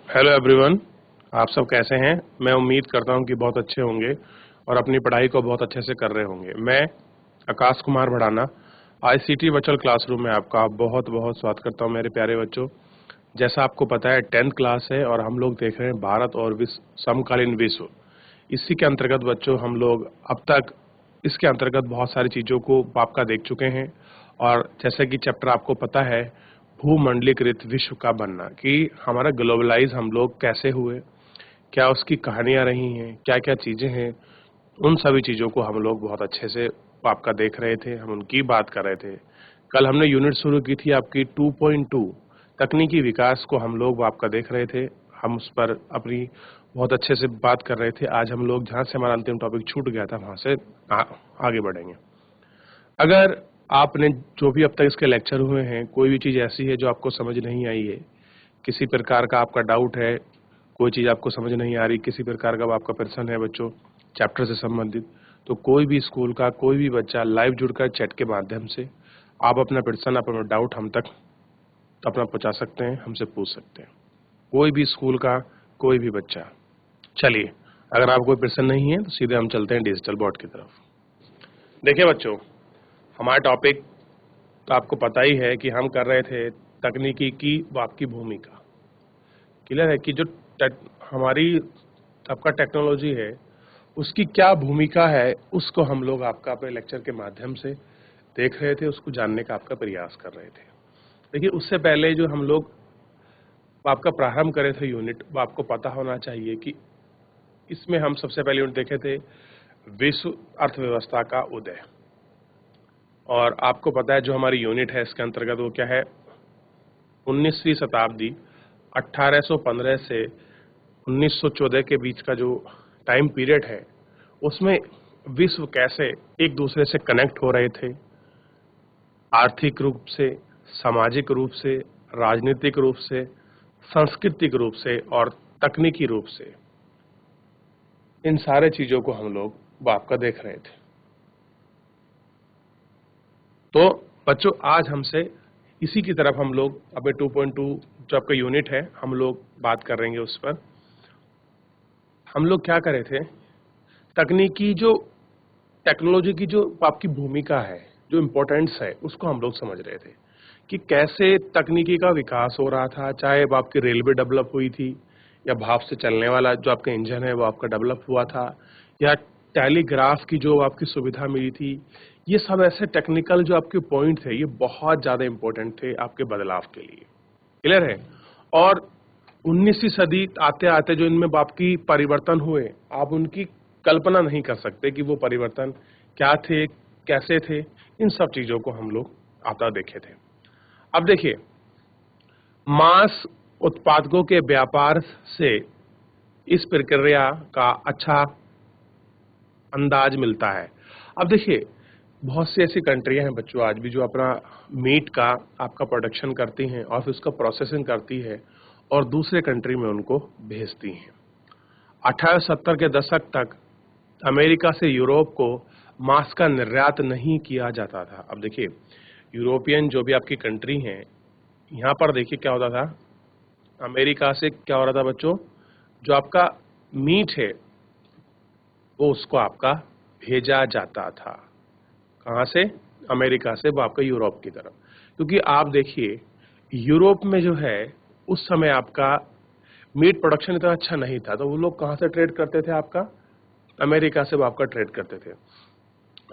Hello everyone. आप सब कैसे हैं? मैं उम्मीद करता हूं कि बहुत अच्छे होंगे और अपनी पढ़ाई को बहुत अच्छे से कर रहे होंगे। मैं Akash Kumar Bhadana ICT virtual classroom में आपका बहुत बहुत स्वागत करता हूं मेरे प्यारे बच्चों। जैसा आपको पता है 10th क्लास है और हम लोग देख रहे हैं भारत और समकालीन विश्व। इसी के अंतर्गत बच्चों हम लोग अब तक इसके अंतर्गत बहुत सारी चीज़ों को आपका देख चुके हैं। और जैसे कि चैप्टर आपको पता है भूमंडलीकृत विश्व का बनना, कि हमारा ग्लोबलाइज हम लोग कैसे हुए, क्या उसकी कहानियां रही हैं, क्या क्या चीज़ें हैं, उन सभी चीज़ों को हम लोग बहुत अच्छे से आपका देख रहे थे, हम उनकी बात कर रहे थे। कल हमने यूनिट शुरू की थी आपकी 2.2 तकनीकी विकास को हम लोग आपका देख रहे थे। हम उस पर अपनी बहुत अच्छे से बात कर रहे थे। आज हम लोग जहाँ से हमारा अंतिम टॉपिक छूट गया था वहाँ से आगे बढ़ेंगे। अगर आपने जो भी अब तक इसके लेक्चर हुए हैं, कोई भी चीज़ ऐसी है जो आपको समझ नहीं आई है, किसी प्रकार का आपका डाउट है, कोई चीज़ आपको समझ नहीं आ रही, किसी प्रकार का आपका प्रश्न है बच्चों चैप्टर से संबंधित, तो कोई भी स्कूल का कोई भी बच्चा लाइव जुड़कर चैट के माध्यम से आप अपना प्रश्न, अपना डाउट हम तक अपना पहुंचा सकते हैं, हमसे पूछ सकते हैं। कोई भी स्कूल का कोई भी बच्चा। चलिए, अगर आपको कोई प्रश्न नहीं है तो सीधे हम चलते हैं डिजिटल बोर्ड की तरफ। देखिए बच्चों, हमारा टॉपिक तो आपको पता ही है कि हम कर रहे थे तकनीकी की आपकी भूमिका। क्लियर है कि जो हमारी आपका टेक्नोलॉजी है उसकी क्या भूमिका है, उसको हम लोग आपका अपने लेक्चर के माध्यम से देख रहे थे, उसको जानने का आपका प्रयास कर रहे थे। देखिए, उससे पहले जो हम लोग आपका प्रारंभ करे थे यूनिट, वो आपको पता होना चाहिए कि इसमें हम सबसे पहले यूनिट देखे थे विश्व अर्थव्यवस्था का उदय। और आपको पता है जो हमारी यूनिट है इसके अंतर्गत वो क्या है, 19वीं शताब्दी 1815 से 1914 के बीच का जो टाइम पीरियड है उसमें विश्व कैसे एक दूसरे से कनेक्ट हो रहे थे, आर्थिक रूप से, सामाजिक रूप से, राजनीतिक रूप से, सांस्कृतिक रूप से और तकनीकी रूप से। इन सारे चीजों को हम लोग आपका देख रहे थे। तो बच्चों, आज हमसे इसी की तरफ हम लोग अबे 2.2 जो आपका यूनिट है हम लोग बात करेंगे उस पर। हम लोग क्या करे थे, तकनीकी जो टेक्नोलॉजी की जो आपकी भूमिका है, जो इम्पोर्टेंस है, उसको हम लोग समझ रहे थे कि कैसे तकनीकी का विकास हो रहा था। चाहे वो आपकी रेलवे डेवलप हुई थी, या भाप से चलने वाला जो आपका इंजन है वो आपका डेवलप हुआ था, या टेलीग्राफ की जो आपकी सुविधा मिली थी। ये सब ऐसे टेक्निकल जो आपके पॉइंट थे, ये बहुत ज़्यादा इम्पोर्टेंट थे आपके बदलाव के लिए। क्लियर है? और 19वीं सदी आते आते जो इनमें आपकी परिवर्तन हुए, आप उनकी कल्पना नहीं कर सकते कि वो परिवर्तन क्या थे, कैसे थे। इन सब चीजों को हम लोग आता देखे थे। अब देखिए, मांस उत्पादकों के व्यापार से इस प्रक्रिया का अच्छा अंदाज मिलता है। अब देखिए, बहुत सी ऐसी कंट्रियां हैं बच्चों आज भी जो अपना मीट का आपका प्रोडक्शन करती हैं और फिर उसका प्रोसेसिंग करती है और दूसरे कंट्री में उनको भेजती हैं। 1870 के दशक तक अमेरिका से यूरोप को मांस का निर्यात नहीं किया जाता था। अब देखिए, यूरोपियन जो भी आपकी कंट्री हैं, यहाँ पर देखिए क्या होता था, अमेरिका से क्या हो रहा था बच्चों, जो आपका मीट है वो उसको आपका भेजा जाता था। कहाँ से? अमेरिका से वो आपका यूरोप की तरफ। क्योंकि आप देखिए, यूरोप में जो है उस समय आपका मीट प्रोडक्शन इतना अच्छा नहीं था, तो वो लोग कहाँ से ट्रेड करते थे, आपका अमेरिका से वो आपका ट्रेड करते थे।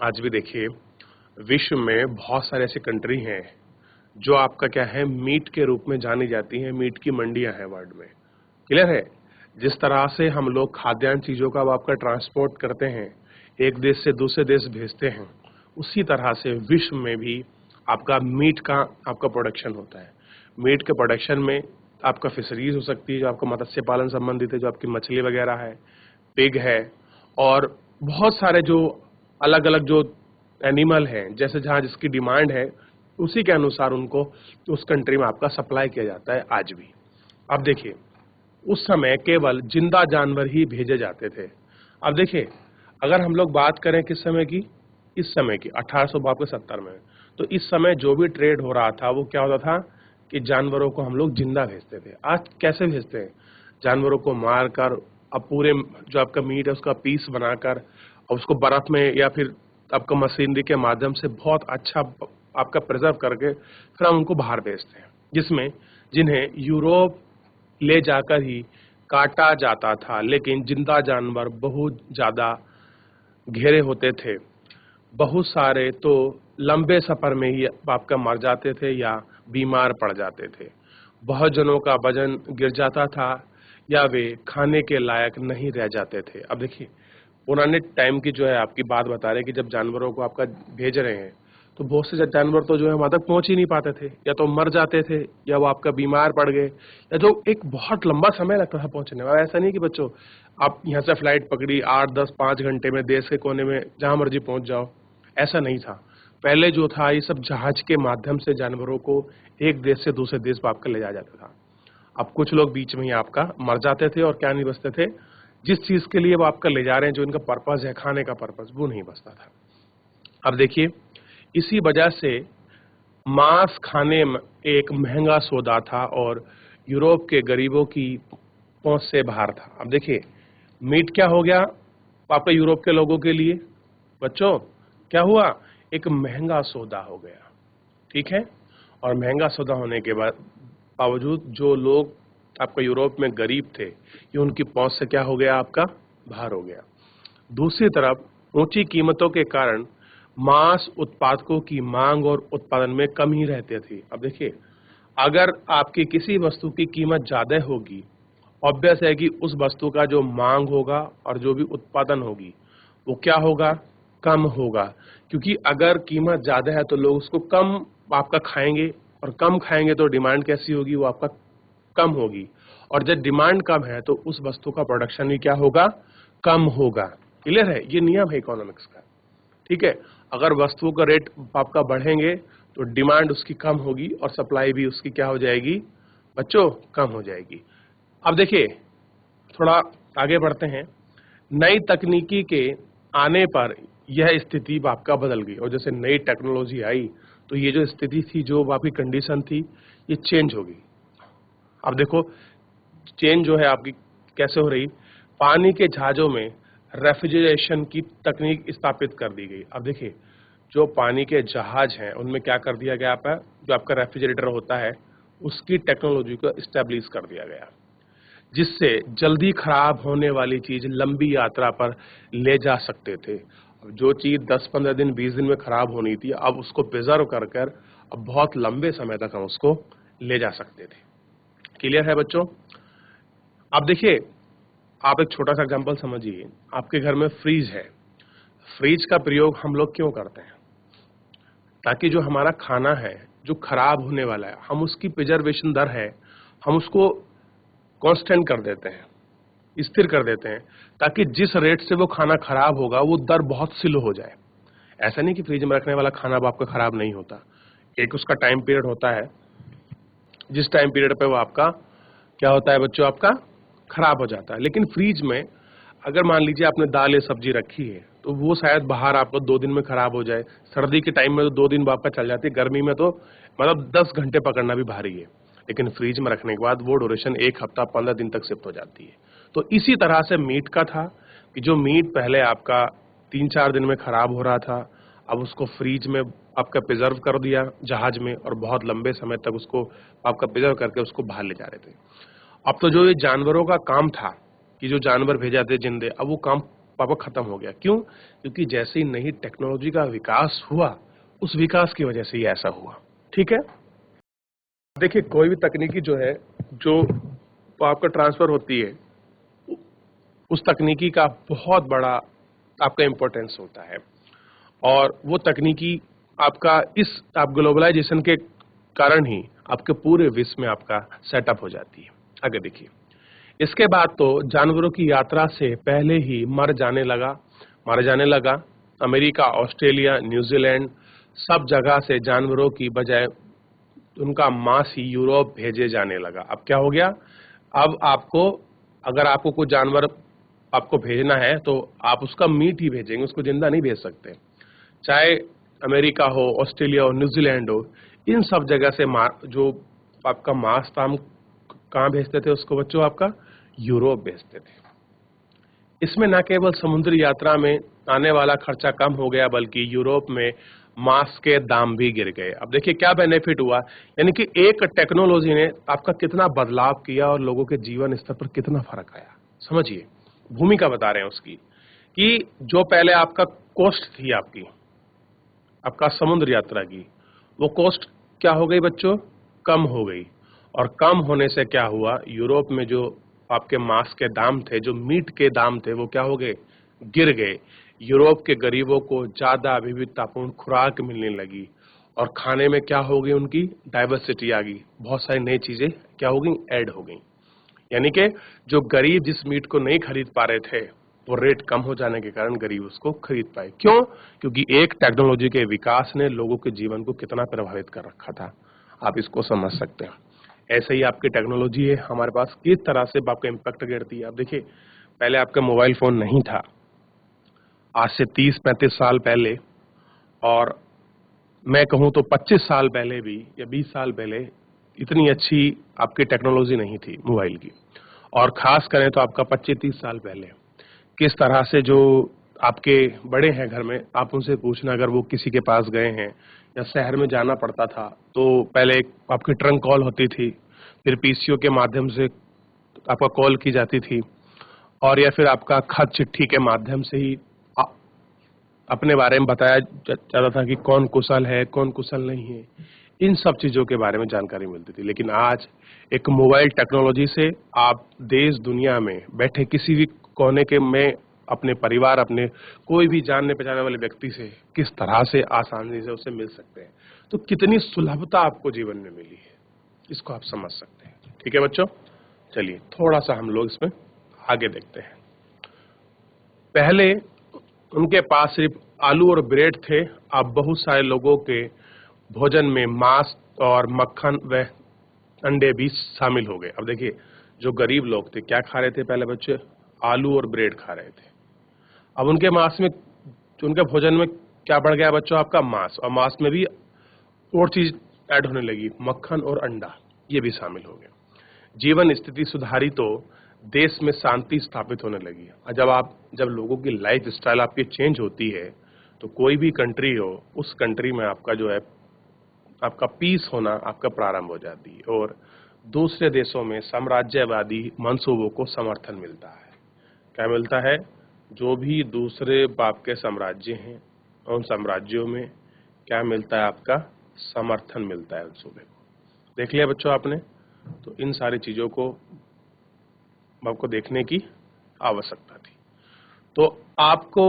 आज भी देखिए, विश्व में बहुत सारे ऐसे कंट्री हैं जो आपका क्या है, मीट के रूप में जानी जाती हैं, मीट की मंडियां हैं वर्ल्ड में। क्लियर है? जिस तरह से हम लोग खाद्यान्न चीजों का आपका ट्रांसपोर्ट करते हैं, एक देश से दूसरे देश भेजते हैं, उसी तरह से विश्व में भी आपका मीट का आपका प्रोडक्शन होता है। मीट के प्रोडक्शन में आपका फिशरीज हो सकती है, जो आपका मत्स्य पालन संबंधित है, जो आपकी मछली वगैरह है, पिग है, और बहुत सारे जो अलग अलग जो एनिमल हैं, जैसे जहाँ जिसकी डिमांड है उसी के अनुसार उनको उस कंट्री में आपका सप्लाई किया जाता है आज भी। अब देखिए, उस समय केवल जिंदा जानवर ही भेजे जाते थे। अब देखिए, अगर हम लोग बात करें किस समय की, इस समय की 1870 में, तो इस समय जो भी ट्रेड हो रहा था वो क्या होता था कि जानवरों को हम लोग जिंदा भेजते थे। आज कैसे भेजते हैं? जानवरों को मारकर अब पूरे जो आपका मीट है उसका पीस बनाकर और उसको बर्फ में या फिर आपका मशीनरी के माध्यम से बहुत अच्छा आपका प्रिजर्व करके फिर हम उनको बाहर भेजते हैं, जिसमें जिन्हें यूरोप ले जाकर ही काटा जाता था, लेकिन जिंदा जानवर बहुत ज्यादा घेरे होते थे। बहुत सारे तो लंबे सफर में ही आपका मर जाते थे या बीमार पड़ जाते थे। बहुत जनों का वजन गिर जाता था या वे खाने के लायक नहीं रह जाते थे। अब देखिए, पुराने टाइम की जो है आपकी बात बता रहे हैं कि जब जानवरों को आपका भेज रहे हैं तो बहुत से जानवर तो जो है वहां तक पहुंच ही नहीं पाते थे, या तो मर जाते थे या वो आपका बीमार पड़ गए, या जो एक बहुत लंबा समय लगता था पहुंचने में। ऐसा नहीं कि बच्चों आप यहाँ से फ्लाइट पकड़ी 8, 10, 5 घंटे में देश के कोने में जहां मर्जी पहुंच जाओ, ऐसा नहीं था। पहले जो था ये सब जहाज के माध्यम से जानवरों को एक देश से दूसरे देश पर आपका ले जाया जाता था। अब कुछ लोग बीच में ही आपका मर जाते थे और क्या नहीं बचते थे, जिस चीज के लिए वो आपका ले जा रहे हैं, जो इनका पर्पज है खाने का पर्पज, वो नहीं बचता था। अब देखिए, इसी वजह से मांस खाने में एक महंगा सौदा था और यूरोप के गरीबों की पहुंच से बाहर था। अब देखिए, मीट क्या हो गया आपका यूरोप के लोगों के लिए बच्चों, क्या हुआ, एक महंगा सौदा हो गया। ठीक है, और महंगा सौदा होने के बाद बावजूद जो लोग आपका यूरोप में गरीब थे, ये उनकी पहुंच से क्या हो गया, आपका बाहर हो गया। दूसरी तरफ ऊंची कीमतों के कारण मांस उत्पादकों की मांग और उत्पादन में कमी रहती थी। अब देखिए, अगर आपकी किसी वस्तु की कीमत ज्यादा होगी, ऑब्वियस है कि उस वस्तु का जो मांग होगा और जो भी उत्पादन होगी वो क्या होगा, कम होगा। क्योंकि अगर कीमत ज्यादा है तो लोग उसको कम आपका खाएंगे, और कम खाएंगे तो डिमांड कैसी होगी, वो आपका कम होगी, और जब डिमांड कम है तो उस वस्तु का प्रोडक्शन भी क्या होगा, कम होगा। क्लियर है, ये नियम है इकोनॉमिक्स का। ठीक है, अगर वस्तुओं का रेट आपका बढ़ेंगे तो डिमांड उसकी कम होगी और सप्लाई भी उसकी क्या हो जाएगी बच्चों, कम हो जाएगी। अब देखिए, थोड़ा आगे बढ़ते हैं। नई तकनीकी के आने पर यह स्थिति आपका बदल गई, और जैसे नई टेक्नोलॉजी आई तो ये जो स्थिति थी, जो आपकी कंडीशन थी, ये चेंज हो गई। अब देखो, चेंज जो है आपकी कैसे हो रही, पानी के जहाजों में रेफ्रिजरेशन की तकनीक स्थापित कर दी गई। अब देखिए, जो पानी के जहाज हैं उनमें क्या कर दिया गया आपका, जो आपका रेफ्रिजरेटर होता है उसकी टेक्नोलॉजी को स्टेब्लिश कर दिया गया, जिससे जल्दी खराब होने वाली चीज लंबी यात्रा पर ले जा सकते थे। अब जो चीज 10, 15 दिन 20 दिन में खराब होनी थी, अब उसको प्रिजर्व कर कर अब बहुत लंबे समय तक हम उसको ले जा सकते थे। क्लियर है बच्चों। अब देखिए, आप एक छोटा सा एग्जांपल समझिए। आपके घर में फ्रीज है, फ्रीज का प्रयोग हम लोग क्यों करते हैं, ताकि जो हमारा खाना है जो खराब होने वाला है, हम उसकी प्रिजर्वेशन दर है, हम उसको कांस्टेंट कर देते हैं, स्थिर कर देते हैं, ताकि जिस रेट से वो खाना खराब होगा वो दर बहुत स्लो हो जाए। ऐसा नहीं कि फ्रिज में रखने वाला खाना अब आपका खराब नहीं होता, एक उसका टाइम पीरियड होता है, जिस टाइम पीरियड पे वो आपका क्या होता है बच्चों, आपका खराब हो जाता है। लेकिन फ्रीज में अगर मान लीजिए आपने दाल या सब्जी रखी है तो वो शायद बाहर आपको 2 दिन में खराब हो जाए। सर्दी के टाइम में तो 2 दिन आपका चल जाती है, गर्मी में तो मतलब 10 घंटे पकड़ना भी भारी है। लेकिन फ्रीज में रखने के बाद वो ड्यूरेशन 1 हफ्ता 15 दिन तक शिफ्ट हो जाती है। तो इसी तरह से मीट का था कि जो मीट पहले आपका 3-4 दिन में खराब हो रहा था, अब उसको फ्रीज में आपका प्रिजर्व कर दिया जहाज में, और बहुत लंबे समय तक उसको आपका प्रिजर्व करके उसको बाहर ले जा रहे थे। अब तो जो ये जानवरों का काम था कि जो जानवर भेजा थे जिंदे, अब वो काम पापा खत्म हो गया। क्यों? क्योंकि जैसे ही नई टेक्नोलॉजी का विकास हुआ, उस विकास की वजह से ही ऐसा हुआ। ठीक है, देखिए, कोई भी तकनीकी जो है, जो आपका ट्रांसफर होती है, उस तकनीकी का बहुत बड़ा आपका इम्पोर्टेंस होता है, और वो तकनीकी आपका इस आप ग्लोबलाइजेशन के कारण ही आपके पूरे विश्व में आपका सेटअप हो जाती है। आगे देखिए, इसके बाद तो जानवरों की यात्रा से पहले ही मर जाने लगा। अमेरिका, ऑस्ट्रेलिया, न्यूजीलैंड सब जगह से जानवरों की बजाय उनका मांस ही यूरोप भेजे जाने लगा। अब क्या हो गया, अब आपको अगर आपको कोई जानवर आपको भेजना है तो आप उसका मीट ही भेजेंगे, उसको जिंदा नहीं भेज सकते। चाहे अमेरिका हो, ऑस्ट्रेलिया हो, न्यूजीलैंड हो, इन सब जगह से जो आपका मांस था हम कहाँ भेजते थे उसको बच्चों, आपका यूरोप भेजते थे। इसमें न केवल समुद्री यात्रा में आने वाला खर्चा कम हो गया, बल्कि यूरोप में मांस के दाम भी गिर गए। अब देखिए क्या बेनिफिट हुआ, यानी कि एक टेक्नोलॉजी ने आपका कितना बदलाव किया और लोगों के जीवन स्तर पर कितना फर्क आया। समझिए, भूमिका बता रहे हैं उसकी, कि जो पहले आपका कॉस्ट थी आपका समुद्र यात्रा की, वो कॉस्ट क्या हो गई बच्चों, कम हो गई। और कम होने से क्या हुआ, यूरोप में जो आपके मांस के दाम थे, जो मीट के दाम थे, वो क्या हो गए, गिर गए। यूरोप के गरीबों को ज्यादा विविधतापूर्ण खुराक मिलने लगी और खाने में क्या हो गई, उनकी डाइवर्सिटी आ गई, बहुत सारी नई चीजें क्या हो गई, ऐड हो गई। यानी कि जो गरीब जिस मीट को नहीं खरीद पा रहे थे, वो रेट कम हो जाने के कारण गरीब उसको खरीद पाए। क्यों? क्योंकि एक टेक्नोलॉजी के विकास ने लोगों के जीवन को कितना प्रभावित कर रखा था, आप इसको समझ सकते हैं। ऐसे ही आपकी टेक्नोलॉजी है हमारे पास, किस तरह से आपका इम्पैक्ट गिरती है। आप देखिए, पहले आपका मोबाइल फोन नहीं था, आज से 30-35 साल पहले, और मैं कहूं तो 25 साल पहले भी या 20 साल पहले इतनी अच्छी आपकी टेक्नोलॉजी नहीं थी मोबाइल की। और खास करें तो आपका 25-30 साल पहले किस तरह से जो आपके बड़े हैं घर में, आप उनसे पूछना, अगर वो किसी के पास गए हैं या शहर में जाना पड़ता था, तो पहले आपकी ट्रंक कॉल होती थी, फिर पीसीओ के माध्यम से आपका कॉल की जाती थी, और या फिर आपका खत चिट्ठी के माध्यम से ही अपने बारे में बताया जाता था कि कौन कुशल है, कौन कुशल नहीं है। इन सब चीजों के बारे में जानकारी मिलती थी। लेकिन आज एक मोबाइल टेक्नोलॉजी से आप देश दुनिया में बैठे किसी भी कोने के में अपने परिवार, अपने कोई भी जानने पहचाने वाले व्यक्ति से किस तरह से आसानी से उससे मिल सकते हैं। तो कितनी सुलभता आपको जीवन में मिली है, इसको आप समझ सकते हैं। ठीक है बच्चों, चलिए थोड़ा सा हम लोग इसमें आगे देखते हैं। पहले उनके पास सिर्फ आलू और ब्रेड थे, अब बहुत सारे लोगों के भोजन में मांस और मक्खन व अंडे भी शामिल हो गए। अब देखिए, जो गरीब लोग थे क्या खा रहे थे, पहले बच्चे आलू और ब्रेड खा रहे थे। अब उनके मांस में, उनके भोजन में क्या बढ़ गया बच्चों, आपका मांस, और मांस में भी और चीज ऐड होने लगी, मक्खन और अंडा, ये भी शामिल हो गए। जीवन स्थिति सुधारी तो देश में शांति स्थापित होने लगी। और जब लोगों की लाइफ स्टाइल आपकी चेंज होती है, तो कोई भी कंट्री हो, उस कंट्री में आपका जो है आपका पीस होना आपका प्रारंभ हो जाती है, और दूसरे देशों में साम्राज्यवादी मंसूबों को समर्थन मिलता है। क्या मिलता है? जो भी दूसरे बाप के साम्राज्य हैं, उन साम्राज्यों में क्या मिलता है, आपका समर्थन मिलता है उन सूबे को। देख लिया बच्चों आपने, तो इन सारी चीजों को आपको देखने की आवश्यकता थी। तो आपको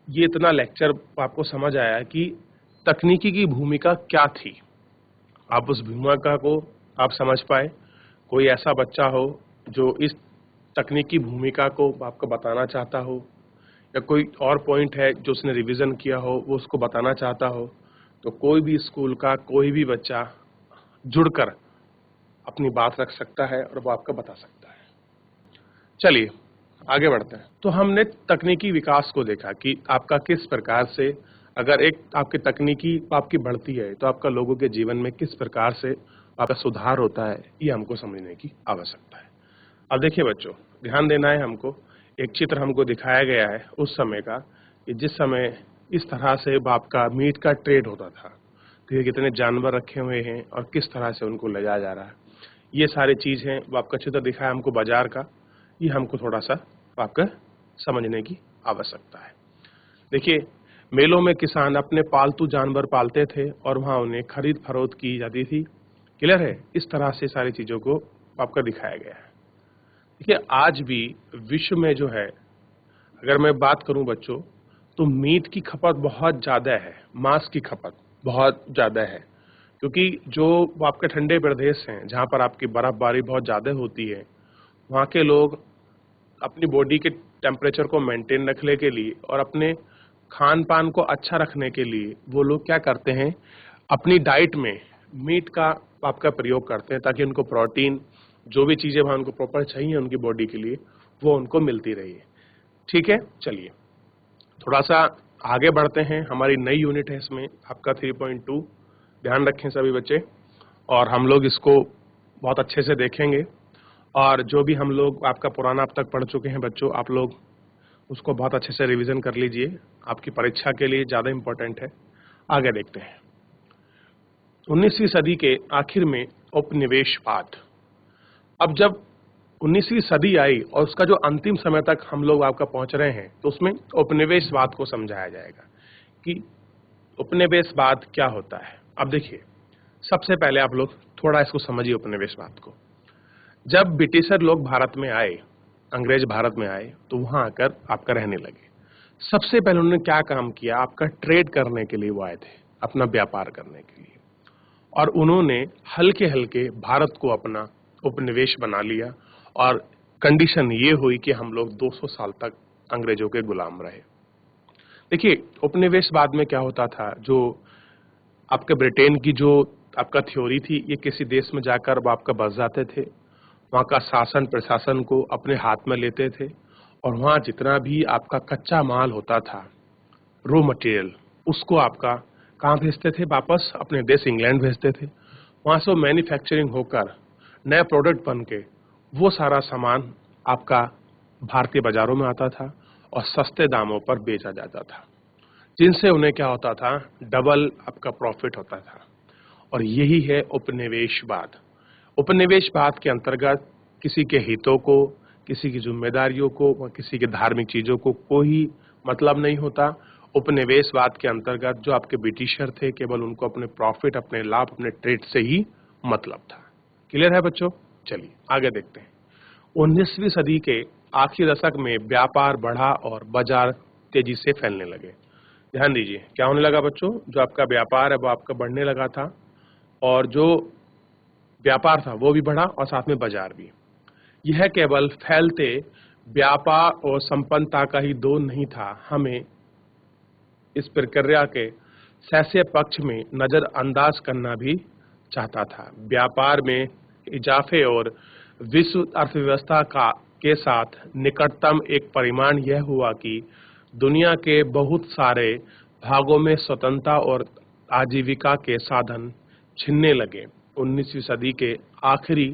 ये इतना लेक्चर आपको समझ आया कि तकनीकी की भूमिका क्या थी, आप उस भूमिका को आप समझ पाए। कोई ऐसा बच्चा हो जो इस तकनीकी भूमिका को आपको बताना चाहता हो, या कोई और पॉइंट है जो उसने रिवीजन किया हो वो उसको बताना चाहता हो, तो कोई भी स्कूल का कोई भी बच्चा जुड़कर अपनी बात रख सकता है और वो आपका बता सकता है। चलिए आगे बढ़ते हैं। तो हमने तकनीकी विकास को देखा कि आपका किस प्रकार से, अगर एक आपकी तकनीकी आपकी बढ़ती है, तो आपका लोगों के जीवन में किस प्रकार से आपका सुधार होता है, ये हमको समझने की आवश्यकता है। अब देखिए बच्चों, ध्यान देना है हमको, एक चित्र हमको दिखाया गया है उस समय का, कि जिस समय इस तरह से आपका मीट का ट्रेड होता था, तो कितने जानवर रखे हुए हैं और किस तरह से उनको ले जाया जा रहा है, ये सारी चीज है। वो आपका चित्र दिखाया हमको बाजार का, ये हमको थोड़ा सा आपका समझने की आवश्यकता है। देखिए, मेलों में किसान अपने पालतू जानवर पालते थे और वहां उन्हें खरीद फरोख्त की जाती थी। क्लियर है? इस तरह से सारी चीजों को आपका दिखाया गया है। देखिए, आज भी विश्व में जो है, अगर मैं बात करूं बच्चों, तो मीट की खपत बहुत ज्यादा है, मांस की खपत बहुत ज्यादा है, क्योंकि जो आपके ठंडे प्रदेश हैं जहां पर आपकी बर्फबारी बहुत ज्यादा होती है, वहां के लोग अपनी बॉडी के टेम्परेचर को मेंटेन रखने के लिए और अपने खान पान को अच्छा रखने के लिए वो लोग क्या करते हैं, अपनी डाइट में मीट का आपका प्रयोग करते हैं, ताकि उनको प्रोटीन, जो भी चीजें वहां उनको प्रॉपर चाहिए उनकी बॉडी के लिए, वो उनको मिलती रही है। ठीक है, चलिए थोड़ा सा आगे बढ़ते हैं। हमारी नई यूनिट है इसमें, आपका 3.2, ध्यान रखें सभी बच्चे, और हम लोग इसको बहुत अच्छे से देखेंगे। और जो भी हम लोग आपका पुराना अब तक पढ़ चुके हैं बच्चों, आप लोग उसको बहुत अच्छे से रिवीजन कर लीजिए, आपकी परीक्षा के लिए ज़्यादा इम्पोर्टेंट है। आगे देखते हैं। 19वीं सदी के आखिर में उपनिवेशवाद। अब जब 19वीं सदी आई और उसका जो अंतिम समय तक हम लोग आपका पहुंच रहे हैं, तो उसमें उपनिवेशवाद को समझाया जाएगा कि उपनिवेशवाद क्या होता है। अब देखिए, सबसे पहले आप लोग थोड़ा इसको समझिए उपनिवेशवाद को। जब ब्रिटिशर लोग भारत में आए, अंग्रेज भारत में आए, तो वहां आकर आपका रहने लगे। सबसे पहले उन्होंने क्या काम किया, आपका ट्रेड करने के लिए वो आए थे, अपना व्यापार करने के लिए, और उन्होंने हल्के हल्के भारत को अपना उपनिवेश बना लिया। और कंडीशन ये हुई कि हम लोग 200 साल तक अंग्रेजों के गुलाम रहे। देखिए, उपनिवेशवाद में क्या होता था, जो आपके ब्रिटेन की जो आपका थ्योरी थी, ये किसी देश में जाकर वो आपका बस जाते थे, वहाँ का शासन प्रशासन को अपने हाथ में लेते थे, और वहाँ जितना भी आपका कच्चा माल होता था, रॉ मटेरियल, उसको आपका कहाँ भेजते थे, वापस अपने देश इंग्लैंड भेजते थे। वहाँ से वो मैन्युफैक्चरिंग होकर नया प्रोडक्ट बन के वो सारा सामान आपका भारतीय बाजारों में आता था और सस्ते दामों पर बेचा जाता था, जिनसे उन्हें क्या होता था, डबल आपका प्रॉफिट होता था। और यही है उपनिवेशवाद। उपनिवेशवाद के अंतर्गत किसी के हितों को, किसी की जिम्मेदारियों को और किसी के धार्मिक चीजों को कोई मतलब नहीं होता। उपनिवेशवाद के अंतर्गत जो आपके ब्रिटिशर थे, केवल उनको अपने प्रॉफिट, अपने लाभ, अपने ट्रेड से ही मतलब था। क्लियर है बच्चों? चलिए आगे देखते हैं। 19वीं सदी के आखिरी दशक में व्यापार बढ़ा और बाजार तेजी से फैलने लगे। ध्यान दीजिए, क्या होने लगा बच्चों, जो आपका व्यापार है वो आपका बढ़ने लगा था, और जो व्यापार था वो भी बढ़ा और साथ में बाजार भी। यह केवल फैलते व्यापार और संपन्नता का ही दौर नहीं था, हमें इस प्रक्रिया के शैस्य पक्ष में नजरअंदाज करना भी चाहता था। व्यापार में इजाफे और विश्व अर्थव्यवस्था का के साथ निकटतम एक परिमाण यह हुआ कि दुनिया के बहुत सारे भागों में स्वतंत्रता और आजीविका के साधन छिनने लगे। 19वीं सदी के आखिरी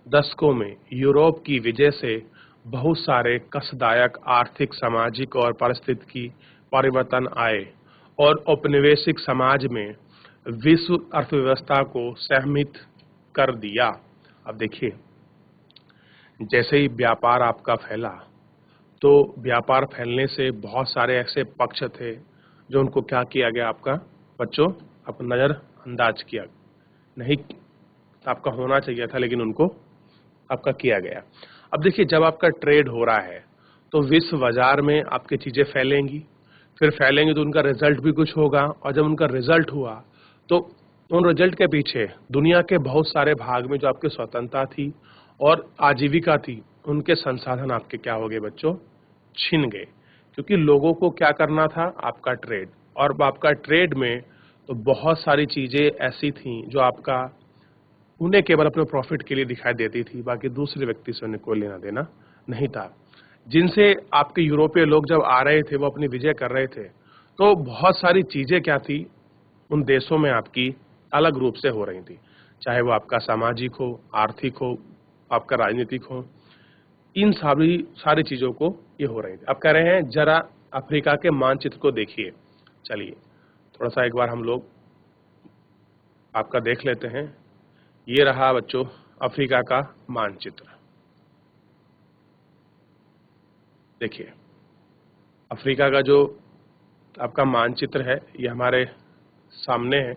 दशकों में यूरोप की विजय से बहुत सारे कष्टदायक आर्थिक, सामाजिक और पारिस्थितिकी परिवर्तन आए और औपनिवेशिक समाज में विश्व अर्थव्यवस्था को सहमित कर दिया। अब देखिए, जैसे ही व्यापार आपका फैला, तो व्यापार फैलने से बहुत सारे ऐसे पक्ष थे जो उनको क्या किया गया आपका बच्चों, आप नजरअंदाज किया, नहीं आपका होना चाहिए था, लेकिन उनको आपका किया गया। अब देखिए, जब आपका ट्रेड हो रहा है तो विश्व बाजार में आपकी चीजें फैलेंगी, फिर फैलेंगे तो उनका रिजल्ट भी कुछ होगा, और जब उनका रिजल्ट हुआ तो उन रिजल्ट के पीछे दुनिया के बहुत सारे भाग में जो आपकी स्वतंत्रता थी और आजीविका थी, उनके संसाधन आपके क्या हो गए बच्चों, छिन गए। क्योंकि लोगों को क्या करना था, आपका ट्रेड, और आपका ट्रेड में तो बहुत सारी चीजें ऐसी थी जो आपका उन्हें केवल अपने प्रॉफिट के लिए दिखाई देती थी, बाकी दूसरे व्यक्ति से उन्हें कोई लेना देना नहीं था। जिनसे आपके यूरोपीय लोग जब आ रहे थे, वो अपनी विजय कर रहे थे, तो बहुत सारी चीजें क्या थी, उन देशों में आपकी अलग रूप से हो रही थी, चाहे वो आपका सामाजिक हो, आर्थिक हो, आपका राजनीतिक हो, इन सारी चीजों को ये हो रही थी। अब कह रहे हैं जरा अफ्रीका के मानचित्र को देखिए। चलिए थोड़ा सा एक बार हम लोग आपका देख लेते हैं। ये रहा बच्चों अफ्रीका का मानचित्र। देखिए, अफ्रीका का जो आपका मानचित्र है ये हमारे सामने है,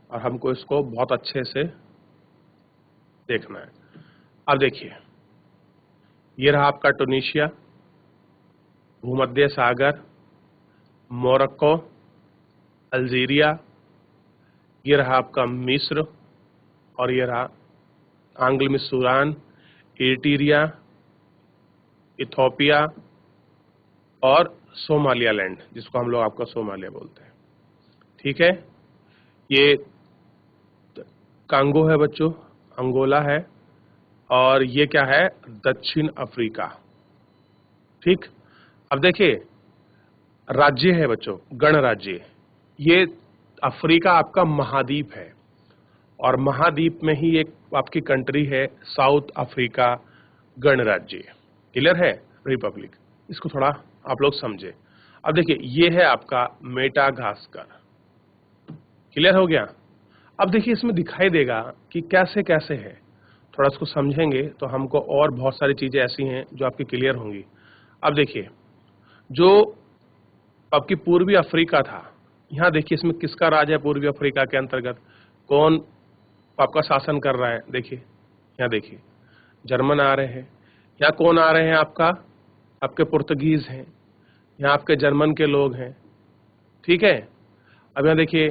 और हमको इसको बहुत अच्छे से देखना है। अब देखिए, ये रहा आपका टूनीशिया, भूमध्य सागर, मोरक्को, अल्जीरिया, ये रहा आपका मिस्र, और ये रहा आंग्ल में सूडान, इरिट्रिया, इथोपिया और सोमालियालैंड, जिसको हम लोग आपका सोमालिया बोलते हैं। ठीक है, ये कांगो है बच्चों, अंगोला है, और ये क्या है, दक्षिण अफ्रीका। ठीक, अब देखिए, राज्य है बच्चों, गणराज्य। ये अफ्रीका आपका महाद्वीप है, और महाद्वीप में ही एक आपकी कंट्री है साउथ अफ्रीका, गणराज्य। क्लियर है? रिपब्लिक। इसको थोड़ा आप लोग समझे। अब देखिए, ये है आपका मेडागास्कर। क्लियर हो गया? अब देखिए, इसमें दिखाई देगा कि कैसे कैसे है। थोड़ा इसको समझेंगे तो हमको और बहुत सारी चीजें ऐसी हैं जो आपकी क्लियर होंगी। अब देखिए, जो आपकी पूर्वी अफ्रीका था, यहाँ देखिए इसमें किसका राज है पूर्वी अफ्रीका के अंतर्गत, कौन आपका शासन कर रहा है। देखिए यहाँ देखिए, जर्मन आ रहे हैं, यहाँ कौन आ रहे हैं आपका, आपके पुर्तगीज हैं, यहाँ आपके जर्मन के लोग हैं। ठीक है? अब यहाँ देखिए,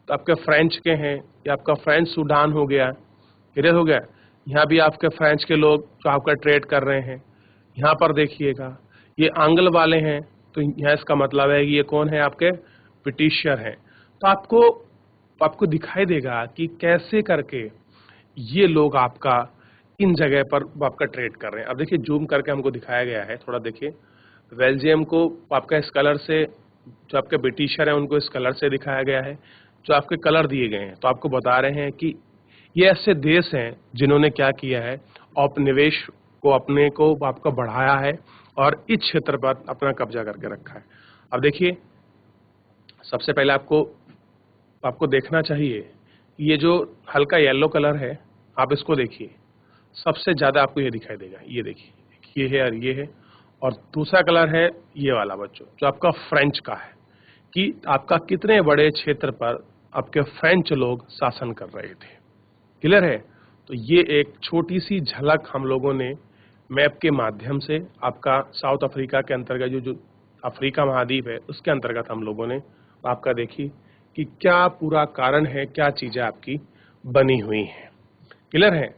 तो आपके फ्रेंच के हैं, ये आपका फ्रेंच सूडान हो गया। क्लियर हो गया? यहाँ भी आपके फ्रेंच के लोग जो आपका ट्रेड कर रहे हैं। यहाँ पर देखिएगा, ये आंग्ल वाले हैं, तो यहाँ इसका मतलब है कि ये कौन है, आपके ब्रिटिशर हैं। तो आपको दिखाई देगा कि कैसे करके ये लोग आपका इन जगह पर आपका ट्रेड कर रहे हैं। अब देखिए, जूम करके हमको दिखाया गया है, थोड़ा देखिए। बेल्जियम को आपका इस कलर से, जो आपके ब्रिटिशर हैं उनको इस कलर से दिखाया गया है, जो आपके कलर दिए गए हैं। तो आपको बता रहे हैं कि ये ऐसे देश हैं जिन्होंने क्या किया है, औपनिवेश को अपने को आपका बढ़ाया है और इस क्षेत्र पर अपना कब्जा करके रखा है। अब देखिए, सबसे पहले आपको देखना चाहिए, ये जो हल्का येलो कलर है, आप इसको देखिए, सबसे ज्यादा आपको ये दिखाई देगा। ये देखिए, ये है और ये है। और दूसरा कलर है ये वाला बच्चों, जो आपका फ्रेंच का है, कि आपका कितने बड़े क्षेत्र पर आपके फ्रेंच लोग शासन कर रहे थे। क्लियर है? तो ये एक छोटी सी झलक हम लोगों ने मैप के माध्यम से आपका साउथ अफ्रीका के अंतर्गत, जो अफ्रीका महाद्वीप है उसके अंतर्गत हम लोगों ने आपका देखी कि क्या पूरा कारण है, क्या चीजें आपकी बनी हुई हैं। क्लियर है?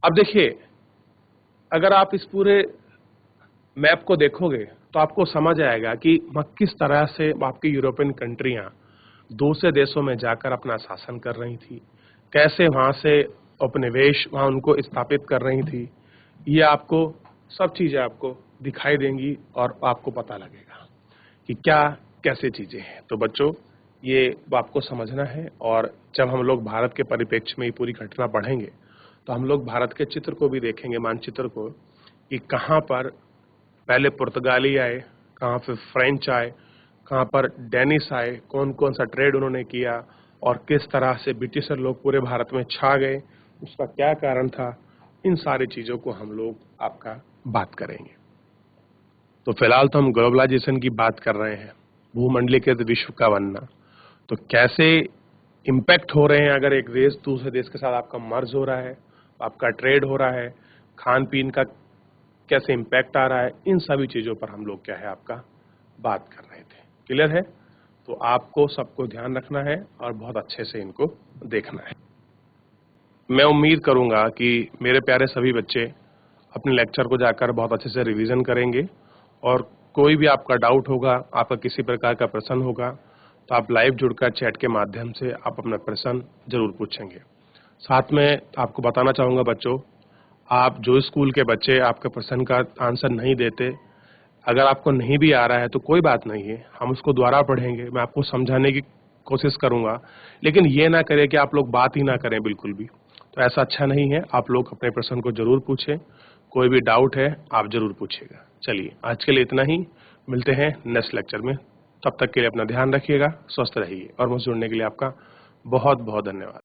अब देखिए, अगर आप इस पूरे मैप को देखोगे तो आपको समझ आएगा कि किस तरह से आपकी यूरोपियन कंट्रियां दूसरे देशों में जाकर अपना शासन कर रही थी, कैसे वहां से उपनिवेश वहां उनको स्थापित कर रही थी। ये आपको सब चीजें आपको दिखाई देंगी और आपको पता लगेगा कि क्या कैसे चीजें हैं। तो बच्चों, ये आपको समझना है, और जब हम लोग भारत के परिप्रेक्ष्य में ये पूरी घटना पढ़ेंगे तो हम लोग भारत के चित्र को भी देखेंगे, मानचित्र को, कि कहाँ पर पहले पुर्तगाली आए, कहाँ पे फ्रेंच आए, कहाँ पर डेनिस आए, कौन कौन सा ट्रेड उन्होंने किया, और किस तरह से ब्रिटिशर लोग पूरे भारत में छा गए, उसका क्या कारण था। इन सारी चीजों को हम लोग आपका बात करेंगे। तो फिलहाल तो हम ग्लोबलाइजेशन की बात कर रहे हैं, भूमंडलीकृत विश्व का बनना। तो कैसे इम्पैक्ट हो रहे हैं, अगर एक देश दूसरे देश के साथ आपका मर्ज हो रहा है, आपका ट्रेड हो रहा है, खान पीन का कैसे इम्पैक्ट आ रहा है, इन सभी चीजों पर हम लोग क्या है आपका बात कर रहे थे। क्लियर है? तो आपको सबको ध्यान रखना है और बहुत अच्छे से इनको देखना है। मैं उम्मीद करूंगा कि मेरे प्यारे सभी बच्चे अपने लेक्चर को जाकर बहुत अच्छे से रिवीजन करेंगे, और कोई भी आपका डाउट होगा, आपका किसी प्रकार का प्रश्न होगा, तो आप लाइव जुड़कर चैट के माध्यम से आप अपना प्रश्न जरूर पूछेंगे। साथ में आपको बताना चाहूंगा बच्चों, आप जो स्कूल के बच्चे आपके प्रश्न का आंसर नहीं देते, अगर आपको नहीं भी आ रहा है तो कोई बात नहीं है, हम उसको दोबारा पढ़ेंगे, मैं आपको समझाने की कोशिश करूंगा। लेकिन ये ना करें कि आप लोग बात ही ना करें बिल्कुल भी, तो ऐसा अच्छा नहीं है। आप लोग अपने प्रश्न को जरूर पूछें, कोई भी डाउट है आप जरूर पूछिएगा। चलिए, आज के लिए इतना ही, मिलते हैं नेक्स्ट लेक्चर में। तब तक के लिए अपना ध्यान रखिएगा, स्वस्थ रहिए, और मुझसे जुड़ने के लिए आपका बहुत बहुत धन्यवाद।